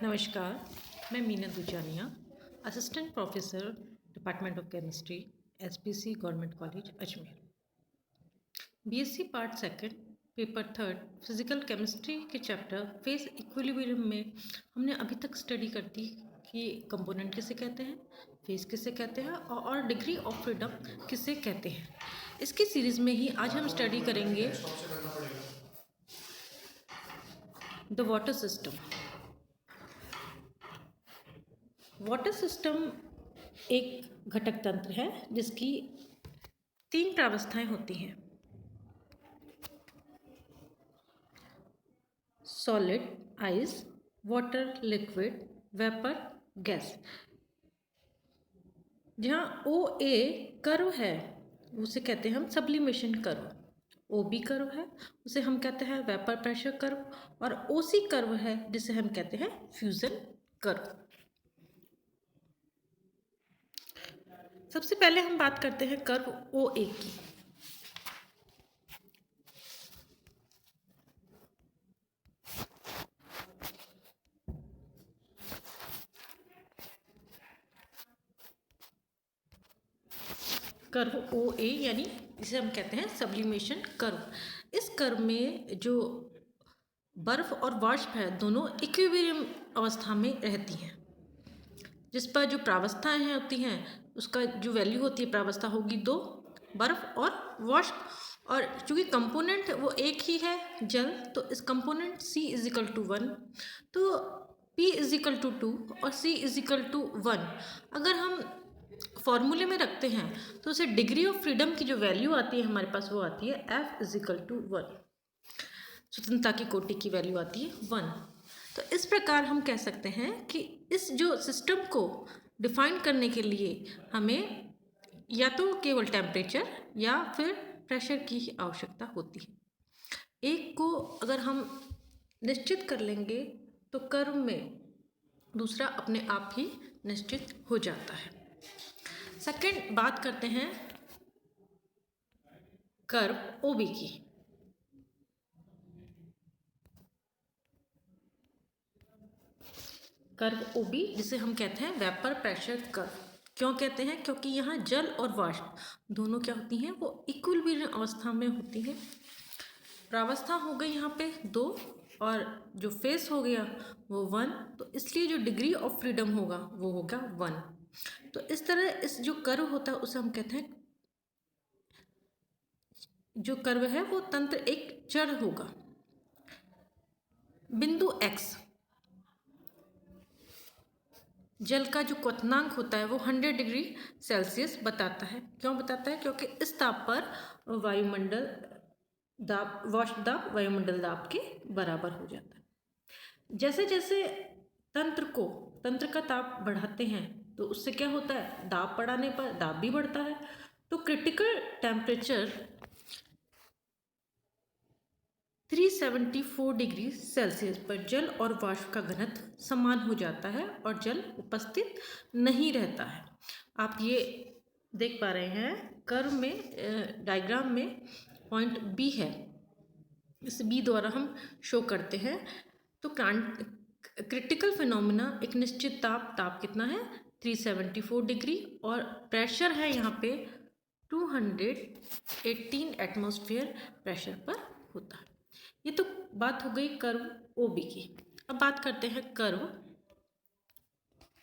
नमस्कार, मैं Meena Dujania, assistant professor department of chemistry, SPC government college Ajmer. BSc part second, paper third, physical chemistry के chapter phase equilibrium में हमने अभी तक स्टडी कर दी कि कंपोनेंट किसे कहते हैं, फेस किसे कहते हैं और डिग्री ऑफ फ्रीडम किसे कहते हैं। इसकी सीरीज में ही आज हम स्टडी करेंगे the water system. Water system एक घटक तंत्र है जिसकी 3 प्रावस्थाएं होती हैं: solid ice, water liquid, vapour gas. जहाँ ओ ए कर्व है उसे कहते हैं हम sublimation curve, O B curve है उसे हम कहते हैं वेपर प्रेशर कर्व, और ओ सी कर्व है जिसे हम कहते हैं फ्यूजन कर्व। सबसे पहले हम बात करते हैं कर्व ओ ए की। कर्व ओ ए यानी इसे हम कहते हैं सब्लिमेशन कर्व। इस कर्व में जो बर्फ और वाष्प है दोनों इक्विलिब्रियम अवस्था में रहती हैं। जिस पर जो प्रावस्थाएं हैं होती हैं उसका जो वैल्यू होती है प्रावस्था होगी 2, बर्फ और वाष्प। और चूँकि कंपोनेंट वो एक ही है जल, तो इस component C is equal to 1, तो P इज इक्वल टू 2 और C इज इक्वल टू 1 अगर हम फॉर्मूले में रखते हैं तो उसे डिग्री ऑफ फ्रीडम की जो वैल्यू आती है हमारे पास वो आती है F इज इक्वल टू 1। स्वतंत्रता की कोटि की वैल्यू आती है 1। तो इस प्रकार हम कह सकते हैं कि इस जो सिस्टम को डिफाइन करने के लिए हमें या तो केवल टेम्परेचर या फिर प्रेशर की ही आवश्यकता होती है। एक को अगर हम निश्चित कर लेंगे तो कर्व में दूसरा अपने आप ही निश्चित हो जाता है। सेकंड बात करते हैं कर्व ओबी की। कर्व ओबी जिसे हम कहते हैं वेपर प्रेशर कर्व। क्यों कहते हैं? क्योंकि यहाँ जल और वाष्प दोनों क्या होती हैं, वो इक्विलिब्रियम अवस्था में होती हैं। प्रावस्था हो गई यहाँ पे 2 और जो फेस हो गया वो 1, तो इसलिए जो डिग्री ऑफ फ्रीडम होगा वो होगा 1। तो इस तरह इस जो कर्व होता है उसे हम कहते हैं, जो कर्व है वो तंत्र एक चर होगा। बिंदु x जल का जो क्वथनांक होता है वो 100 डिग्री सेल्सियस बताता है। क्यों बताता है? क्योंकि इस ताप पर वायुमंडल दाब, वाष्प दाब वायुमंडल दाब के बराबर हो जाता है। जैसे जैसे तंत्र का ताप बढ़ाते हैं तो उससे क्या होता है, दाब बढ़ाने पर दाब भी बढ़ता है। तो क्रिटिकल टेम्परेचर 374 डिग्री सेल्सियस पर जल और वाष्प का घनत्व समान हो जाता है और जल उपस्थित नहीं रहता है। आप ये देख पा रहे हैं कर्व में, डायग्राम में पॉइंट बी है, इस बी द्वारा हम शो करते हैं। तो क्रिटिकल फिनोमिना एक निश्चित ताप कितना है 374 डिग्री, और प्रेशर है यहाँ पे 218 एटमॉस्फेयर प्रेशर पर होता है। ये तो बात हो गई कर्व ओबी की। अब बात करते हैं कर्व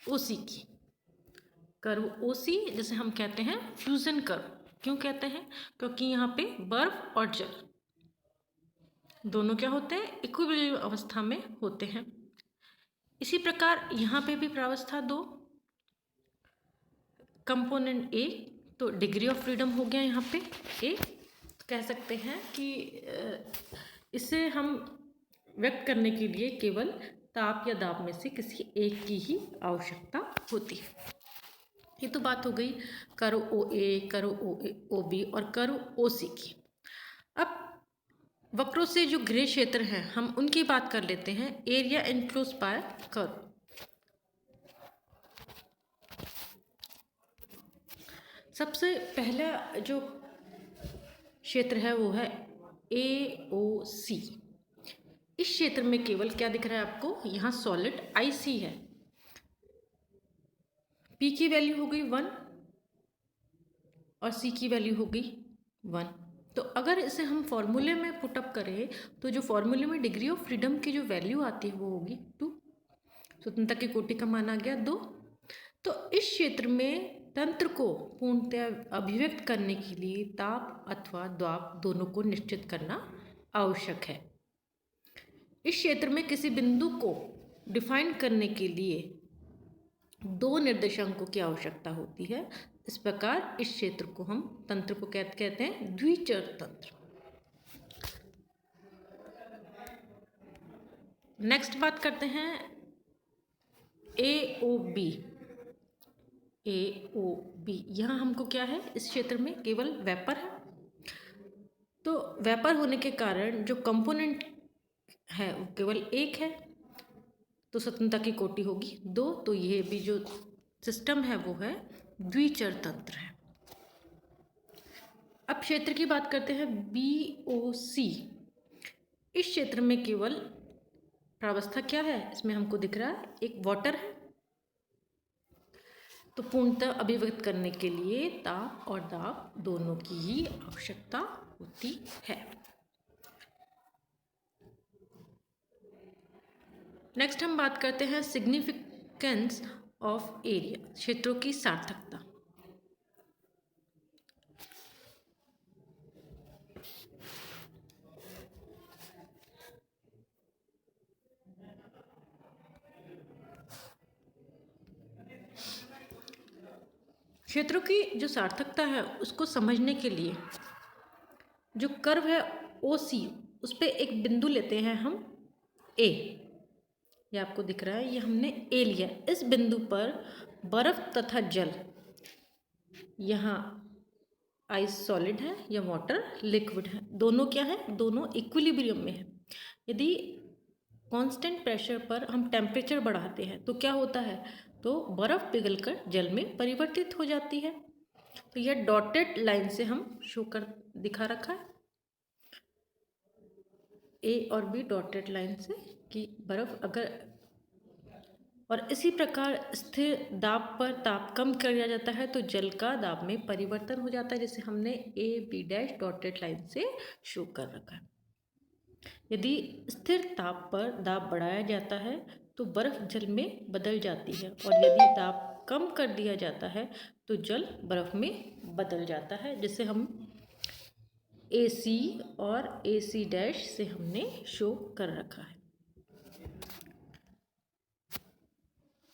ओसी की। कर्व ओसी जिसे हम कहते हैं फ्यूजन कर्व। क्यों कहते हैं? क्योंकि यहाँ पे बर्फ और जल दोनों क्या होते हैं, इक्विलिब्रियम अवस्था में होते हैं। इसी प्रकार यहाँ पे भी प्रावस्था 2, कंपोनेंट ए, तो डिग्री ऑफ फ्रीडम हो गया यहाँ पे ए। तो कह सकते हैं कि इसे हम व्यक्त करने के लिए केवल ताप या दाब में से किसी एक की ही आवश्यकता होती है। ये तो बात हो गई curve O A, curve O B और कर्व ओ सी की। अब वक्रों से जो घिरे क्षेत्र हैं हम उनकी बात कर लेते हैं। Area enclose by curve. सबसे पहला जो क्षेत्र है वो है AOC। इस क्षेत्र में केवल क्या दिख रहा है आपको, यहाँ सॉलिड IC है। P की वैल्यू हो गई 1 और C की वैल्यू हो गई 1। तो अगर इसे हम फॉर्मूले में पुटअप करें तो जो फॉर्मूले में डिग्री ऑफ फ्रीडम की जो वैल्यू आती है वो होगी 2। स्वतंत्रता की कोटि का मान आ गया 2। तो इस क्षेत्र में तंत्र को पूर्णतः अभिव्यक्त करने के लिए ताप अथवा दाब दोनों को निश्चित करना आवश्यक है। इस क्षेत्र में किसी बिंदु को डिफाइन करने के लिए 2 निर्देशांकों की आवश्यकता होती है। इस प्रकार इस क्षेत्र को हम तंत्र को कहते हैं द्विचर तंत्र। नेक्स्ट बात करते हैं AOB। यहाँ हमको क्या है, इस क्षेत्र में केवल वेपर है। तो वेपर होने के कारण जो कंपोनेंट है वो केवल एक है, तो स्वतंत्रता की कोटि होगी 2। तो ये भी जो सिस्टम है वो है द्विचर तंत्र है। अब क्षेत्र की बात करते हैं BOC। इस क्षेत्र में केवल प्रावस्था क्या है, इसमें हमको दिख रहा है एक वाटर है। तो पूर्णतः अभिव्यक्त करने के लिए ताप और दाब दोनों की ही आवश्यकता होती है। नेक्स्ट हम बात करते हैं सिग्निफिकेंस ऑफ एरिया, क्षेत्रों की सार्थकता। क्षेत्रों की जो सार्थकता है उसको समझने के लिए जो कर्व है OC उस पर एक बिंदु लेते हैं हम A। ये आपको दिख रहा है, ये हमने A लिया। इस बिंदु पर बर्फ तथा जल, यहाँ आइस सॉलिड है या वाटर लिक्विड है, दोनों क्या है, दोनों इक्विलिब्रियम में है। यदि कांस्टेंट प्रेशर पर हम टेम्परेचर बढ़ाते हैं तो क्या होता है, तो बर्फ पिघलकर जल में परिवर्तित हो जाती है। तो यह डॉटेड लाइन से हम शो कर दिखा रखा है, A और B डॉटेड लाइन से, कि बर्फ अगर, और इसी प्रकार स्थिर दाब पर ताप कम कर दिया जाता है तो जल का दाब में परिवर्तन हो जाता है, जैसे हमने AB डैश डॉटेड लाइन से शो कर रखा है। यदि स्थिर ताप पर दाब बढ़ाया जाता है तो बर्फ जल में बदल जाती है, और यदि दाब कम कर दिया जाता है तो जल बर्फ में बदल जाता है, जिसे हम AC और AC डैश से हमने शो कर रखा है।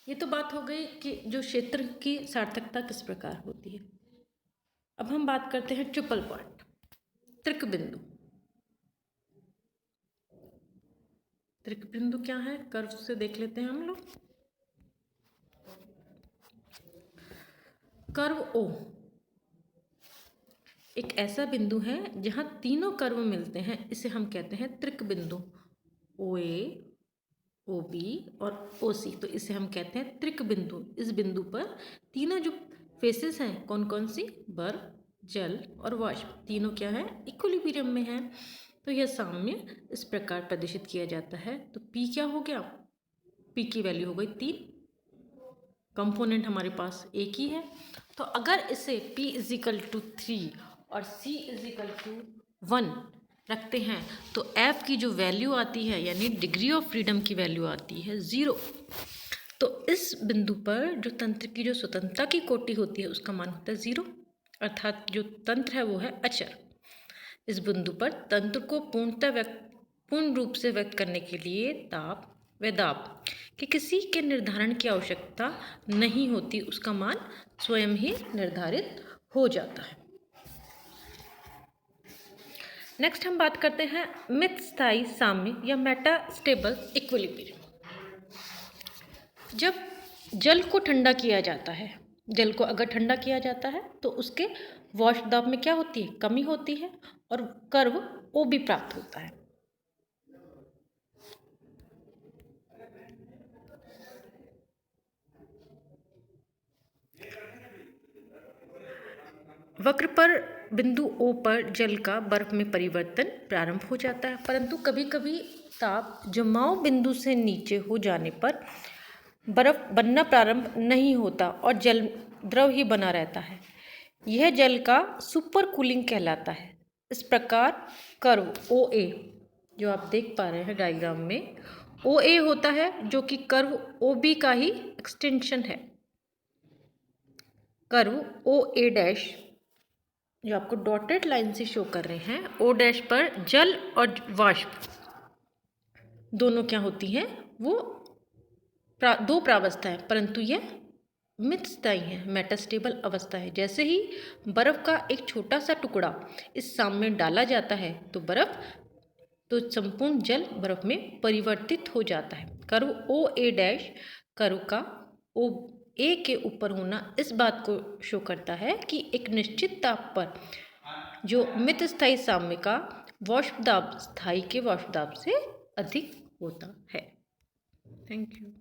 ये तो बात हो गई कि जो क्षेत्र की सार्थकता किस प्रकार होती है। अब हम बात करते हैं ट्रिपल पॉइंट, त्रिक बिंदु। त्रिक बिंदु क्या है, कर्व से देख लेते हैं हम लोग। कर्व O एक ऐसा बिंदु है जहां तीनों कर्व मिलते हैं, इसे हम कहते हैं त्रिक बिंदु। OA, OB और OC, तो इसे हम कहते हैं त्रिक बिंदु। इस बिंदु पर तीनों जो फेसेस हैं कौन कौन सी, बर्फ, जल और वाष्प, तीनों क्या है, इक्विलिब्रियम में है। तो यह साम्य इस प्रकार प्रदर्शित किया जाता है। तो P क्या हो गया, P की वैल्यू हो गई 3, कंपोनेंट हमारे पास एक ही है। तो अगर इसे P = 3 और C = 1 रखते हैं तो F की जो वैल्यू आती है, यानी डिग्री ऑफ फ्रीडम की वैल्यू आती है 0। तो इस बिंदु पर जो तंत्र की जो स्वतंत्रता की कोटि होती है उसका मान होता है 0, अर्थात जो तंत्र है वो है अचर। इस बिंदु पर तंत्र को पूर्ण रूप से व्यक्त करने के लिए ताप व दाब कि किसी के निर्धारण की आवश्यकता नहीं होती, उसका मान स्वयं ही निर्धारित हो जाता है। नेक्स्ट हम बात करते हैं मित स्थायी साम्य या मेटास्टेबल इक्विलिब्रियम। जब जल को ठंडा किया जाता है, जल को अगर ठंडा किया जाता है तो उसके वाष्प दाब में क्या होती है, कमी होती है, और कर्व OB प्राप्त होता है। वक्र पर बिंदु O पर जल का बर्फ में परिवर्तन प्रारंभ हो जाता है, परंतु कभी कभी ताप जमाव बिंदु से नीचे हो जाने पर बर्फ बनना प्रारंभ नहीं होता और जल द्रव ही बना रहता है। यह जल का सुपर कूलिंग कहलाता है। इस प्रकार कर्व ओ ए जो आप देख पा रहे हैं डायग्राम में, ओ ए होता है जो कि कर्व ओ बी का ही एक्सटेंशन है। कर्व ओ ए डैश जो आपको डॉटेड लाइन से शो कर रहे हैं, ओ डैश पर जल और वाष्प दोनों क्या होती हैं, वो दो प्रावस्था है, परंतु यह मितस्थायी है, मेटास्टेबल अवस्था है। जैसे ही बर्फ का एक छोटा सा टुकड़ा इस साम में डाला जाता है तो संपूर्ण जल बर्फ में परिवर्तित हो जाता है। कर्व ओ ए डैश कर्व का ओ ए के ऊपर होना इस बात को शो करता है कि एक निश्चित ताप पर जो मितस्थायी साम्य का वाष्प दाब स्थायी के वाष्प दाब से अधिक होता है। Thank you.